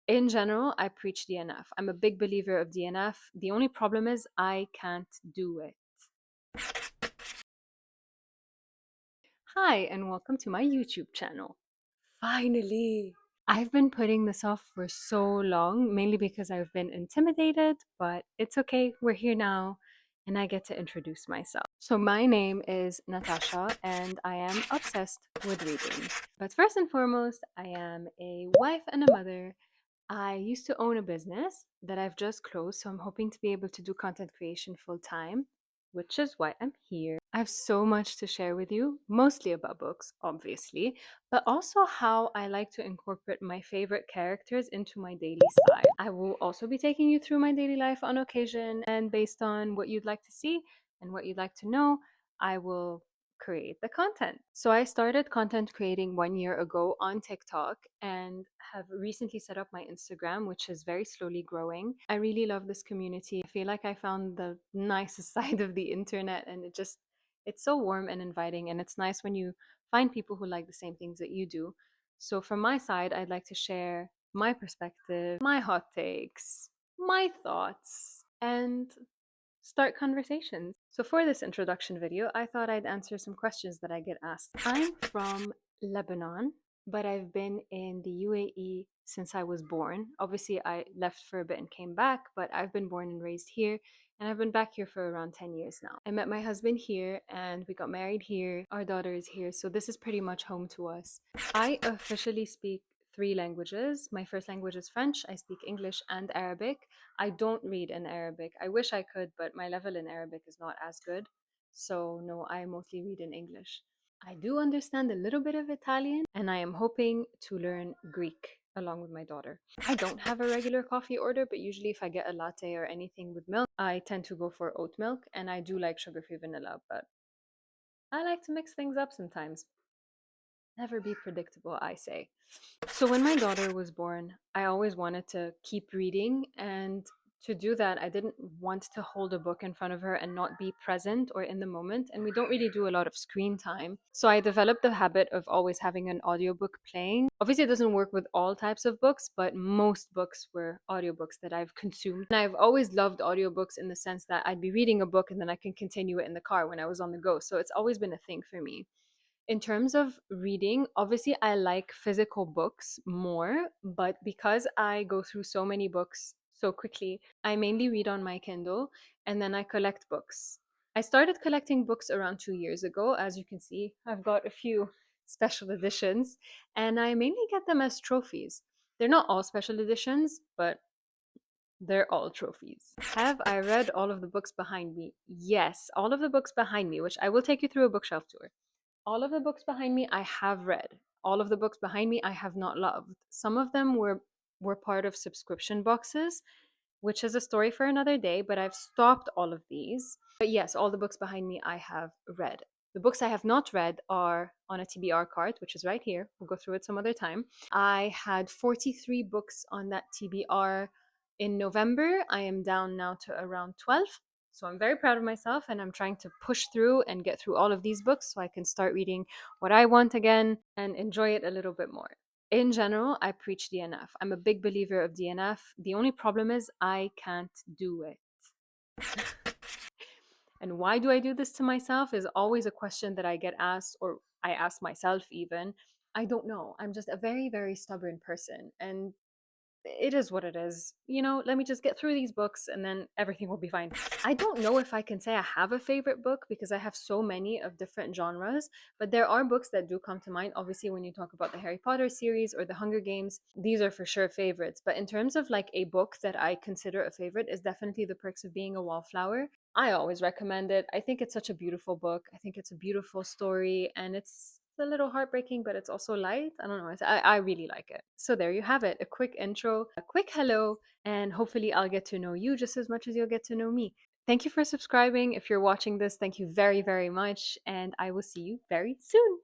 In general, I preach DNF. I'm a big believer of DNF. The only problem is I can't do it. Hi, and welcome to my YouTube channel. Finally! I've been putting this off for so long, mainly because I've been intimidated, but it's okay, we're here now, and I get to introduce myself. So, my name is Natasha, and I am obsessed with reading. But first and foremost, I am a wife and a mother. I used to own a business that I've just closed, so I'm hoping to be able to do content creation full time, which is why I'm here. I have so much to share with you, mostly about books, obviously, but also how I like to incorporate my favorite characters into my daily style. I will also be taking you through my daily life on occasion, and based on what you'd like to see and what you'd like to know, I will create the content. So I started content creating 1 year ago on TikTok and have recently set up my Instagram, which is very slowly growing. I really love this community. I feel like I found the nicest side of the internet, and it's so warm and inviting, and it's nice when you find people who like the same things that you do. So from my side, I'd like to share my perspective, my hot takes, my thoughts, and start conversations. So for this introduction video, I thought I'd answer some questions that I get asked. I'm from Lebanon, but I've been in the UAE since I was born. Obviously, I left for a bit and came back, but I've been born and raised here, and I've been back here for around 10 years now. I met my husband here, and we got married here. Our daughter is here, so this is pretty much home to us. I officially speak 3 languages. My first language is French. I speak English and Arabic. I don't read in Arabic. I wish I could, but my level in Arabic is not as good. So, no, I mostly read in English. I do understand a little bit of Italian, and I am hoping to learn Greek along with my daughter. I don't have a regular coffee order, but usually if I get a latte or anything with milk, I tend to go for oat milk, and I do like sugar free vanilla, but I like to mix things up sometimes. Never be predictable, I say. So when my daughter was born, I always wanted to keep reading, and to do that, I didn't want to hold a book in front of her and not be present or in the moment, and we don't really do a lot of screen time. So I developed the habit of always having an audiobook playing. Obviously, it doesn't work with all types of books, but most books were audiobooks that I've consumed. And I've always loved audiobooks in the sense that I'd be reading a book and then I can continue it in the car when I was on the go. So it's always been a thing for me. In terms of reading, obviously I like physical books more, but because I go through so many books so quickly, I mainly read on my Kindle and then I collect books. I started collecting books around 2 years ago. As you can see, I've got a few special editions, and I mainly get them as trophies. They're not all special editions, but they're all trophies. Have I read all of the books behind me? Yes, all of the books behind me, which I will take you through a bookshelf tour. All of the books behind me I have read. All of the books behind me I have not loved. Some of them were part of subscription boxes, which is a story for another day, but I've stopped all of these. But yes, all the books behind me I have read. The books I have not read are on a TBR cart, which is right here. We'll go through it some other time. I had 43 books on that TBR in November. I am down now to around 12. So I'm very proud of myself, and I'm trying to push through and get through all of these books so I can start reading what I want again and enjoy it a little bit more. In general, I preach DNF. I'm a big believer of DNF. The only problem is I can't do it. And why do I do this to myself is always a question that I get asked, or I ask myself even. I don't know. I'm just a very, very stubborn person. And it is what it is. Let me just get through these books and then everything will be fine. I don't know if I can say I have a favorite book because I have so many of different genres, but there are books that do come to mind. Obviously, when you talk about the Harry Potter series or the Hunger Games, these are for sure favorites. But in terms of like a book that I consider a favorite is definitely The Perks of Being a Wallflower. I always recommend it. I think it's such a beautiful book. I think it's a beautiful story, and it's a little heartbreaking, but it's also light. I don't know. I really like it. So there you have it. A quick intro, a quick hello, and hopefully I'll get to know you just as much as you'll get to know me. Thank you for subscribing. If you're watching this, thank you very, very much, and I will see you very soon.